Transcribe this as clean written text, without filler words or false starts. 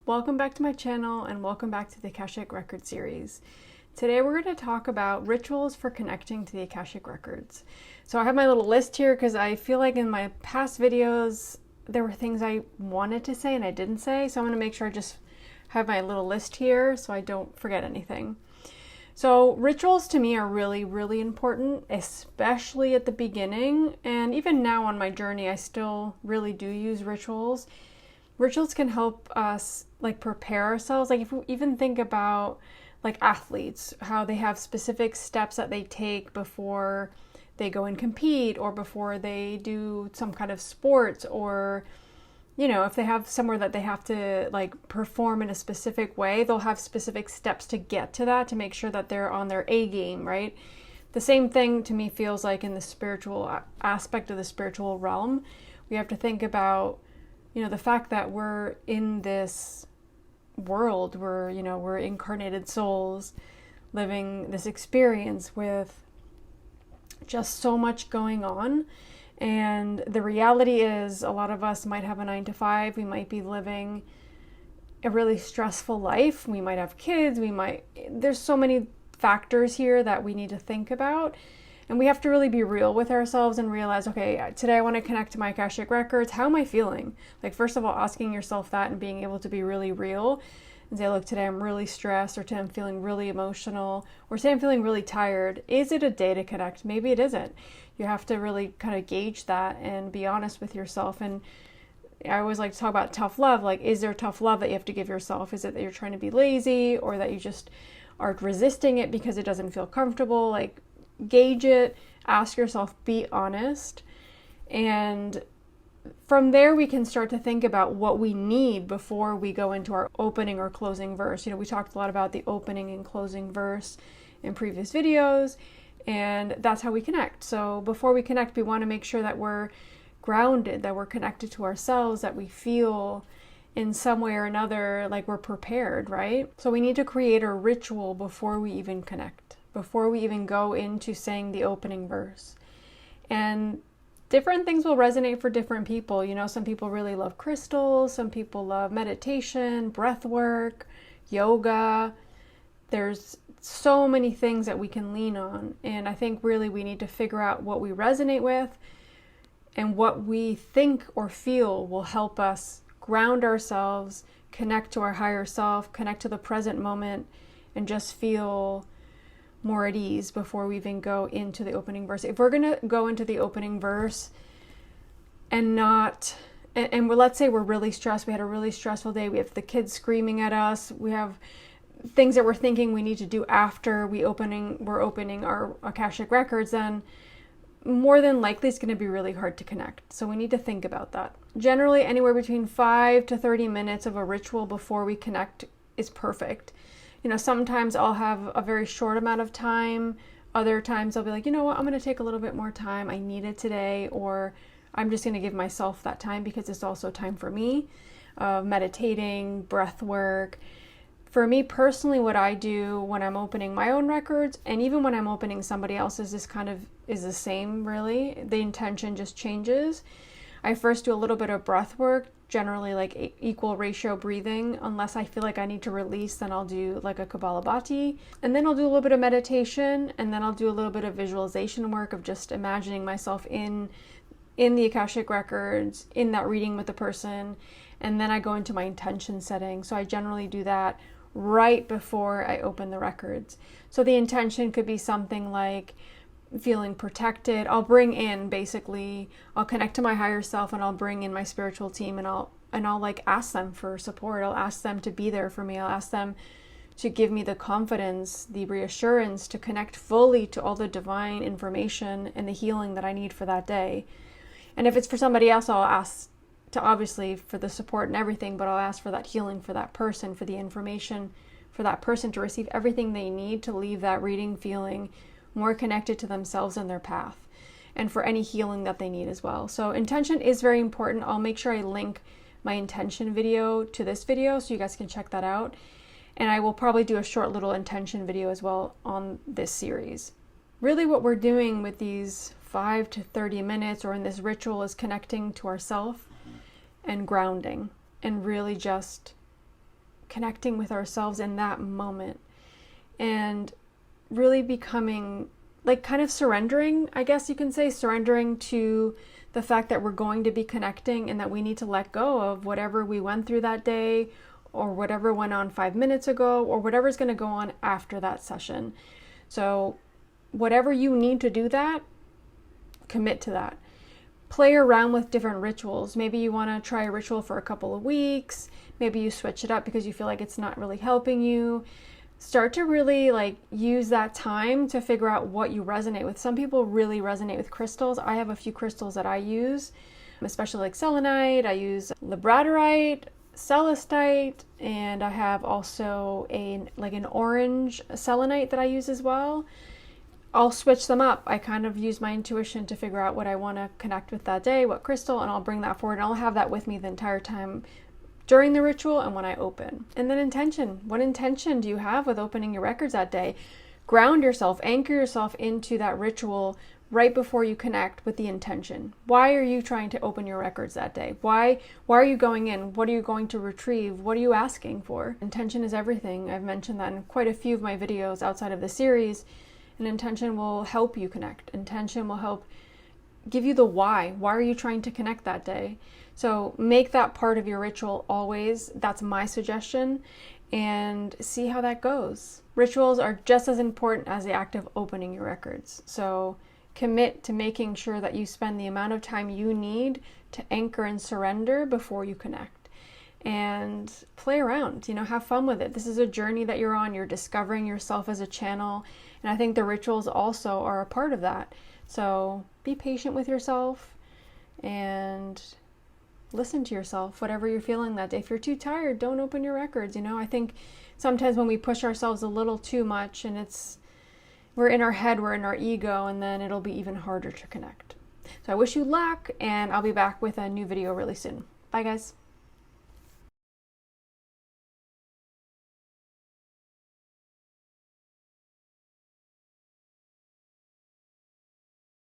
Welcome back to my channel and welcome back to the Akashic Record Series. Today we're going to talk about rituals for connecting to the Akashic Records. So I have my little list here because I feel like in my past videos there were things I wanted to say and I didn't say. So I'm going to make sure I just have my little list here so I don't forget anything. So rituals to me are really, really important, especially at the beginning. And even now on my journey, I still really do use rituals. Rituals can help us prepare ourselves. If we even think about athletes, how they have specific steps that they take before they go and compete or before they do some kind of sports, or if they have somewhere that they have to perform in a specific way, they'll have specific steps to get to that, to make sure that they're on their A game, right? The same thing to me feels like in the spiritual aspect of the spiritual realm. We have to think about the fact that we're in this world, we're incarnated souls living this experience with just so much going on. And the reality is a lot of us might have a 9-to-5. We might be living a really stressful life. We might have kids. There's so many factors here that we need to think about. And we have to really be real with ourselves and realize, okay, today I want to connect to my Akashic Records. How am I feeling? First of all, asking yourself that and being able to be really real and say, look, today I'm really stressed, or today I'm feeling really emotional, or today I'm feeling really tired. Is it a day to connect? Maybe it isn't. You have to really kind of gauge that and be honest with yourself. And I always like to talk about tough love. Is there tough love that you have to give yourself? Is it that you're trying to be lazy, or that you just are resisting it because it doesn't feel comfortable? Gauge it, ask yourself, be honest, and from there we can start to think about what we need before we go into our opening or closing verse. We talked a lot about the opening and closing verse in previous videos, and that's how we connect. So before we connect, we want to make sure that we're grounded, that we're connected to ourselves, that we feel in some way or another like we're prepared, right? So we need to create a ritual before we even connect, before we even go into saying the opening verse. And different things will resonate for different people. Some people really love crystals, some people love meditation, breath work, yoga. There's so many things that we can lean on. And I think really we need to figure out what we resonate with, and what we think or feel will help us ground ourselves, connect to our higher self, connect to the present moment, and just feel more at ease before we even go into the opening verse. If we're going to go into the opening verse and let's say we're really stressed, we had a really stressful day, we have the kids screaming at us, we have things that we're thinking we need to do after we're opening our Akashic Records, then more than likely it's going to be really hard to connect. So we need to think about that. Generally, anywhere between 5 to 30 minutes of a ritual before we connect is perfect. Sometimes I'll have a very short amount of time. Other times I'll be like, you know what, I'm going to take a little bit more time. I need it today, or I'm just going to give myself that time because it's also time for me. Meditating, breath work. For me personally, what I do when I'm opening my own records, and even when I'm opening somebody else's, is the same, really. The intention just changes. I first do a little bit of breath work, generally equal ratio breathing. Unless I feel like I need to release, then I'll do a Kapalabhati. And then I'll do a little bit of meditation, and then I'll do a little bit of visualization work of just imagining myself in the Akashic Records, in that reading with the person. And then I go into my intention setting. So I generally do that right before I open the records. So the intention could be something like feeling protected. I'll connect to my higher self, and I'll bring in my spiritual team, and I'll ask them for support. I'll ask them to be there for me. I'll ask them to give me the confidence, the reassurance to connect fully to all the divine information and the healing that I need for that day. And if it's for somebody else, I'll ask to, obviously, for the support and everything, but I'll ask for that healing for that person, for the information for that person to receive everything they need to leave that reading feeling more connected to themselves and their path, and for any healing that they need as well. So intention is very important. I'll make sure I link my intention video to this video so you guys can check that out. And I will probably do a short little intention video as well on this series. Really what we're doing with these 5 to 30 minutes or in this ritual is connecting to ourself and grounding, and really just connecting with ourselves in that moment and really becoming, like, kind of surrendering, I guess you can say, surrendering to the fact that we're going to be connecting and that we need to let go of whatever we went through that day or whatever went on 5 minutes ago or whatever's going to go on after that session. So whatever you need to do that, commit to that. Play around with different rituals. Maybe you want to try a ritual for a couple of weeks. Maybe you switch it up because you feel like it's not really helping you. Start to really use that time to figure out what you resonate with. Some people really resonate with crystals. I have a few crystals that I use, especially like selenite. I use labradorite, celestite, and I have also an orange selenite that I use as well. I'll switch them up. I kind of use my intuition to figure out what I want to connect with that day, what crystal, and I'll bring that forward, and I'll have that with me the entire time during the ritual and when I open. And then intention. What intention do you have with opening your records that day? Ground yourself, anchor yourself into that ritual right before you connect with the intention. Why are you trying to open your records that day? Why are you going in? What are you going to retrieve? What are you asking for? Intention is everything. I've mentioned that in quite a few of my videos outside of the series. And intention will help you connect. Intention will help give you the why. Why are you trying to connect that day? So make that part of your ritual always. That's my suggestion. And see how that goes. Rituals are just as important as the act of opening your records. So commit to making sure that you spend the amount of time you need to anchor and surrender before you connect. And play around, have fun with it. This is a journey that you're on. You're discovering yourself as a channel. And I think the rituals also are a part of that. So be patient with yourself and listen to yourself, whatever you're feeling that day. If you're too tired, don't open your records. I think sometimes when we push ourselves a little too much and we're in our head, we're in our ego, and then it'll be even harder to connect. So I wish you luck, and I'll be back with a new video really soon. Bye, guys.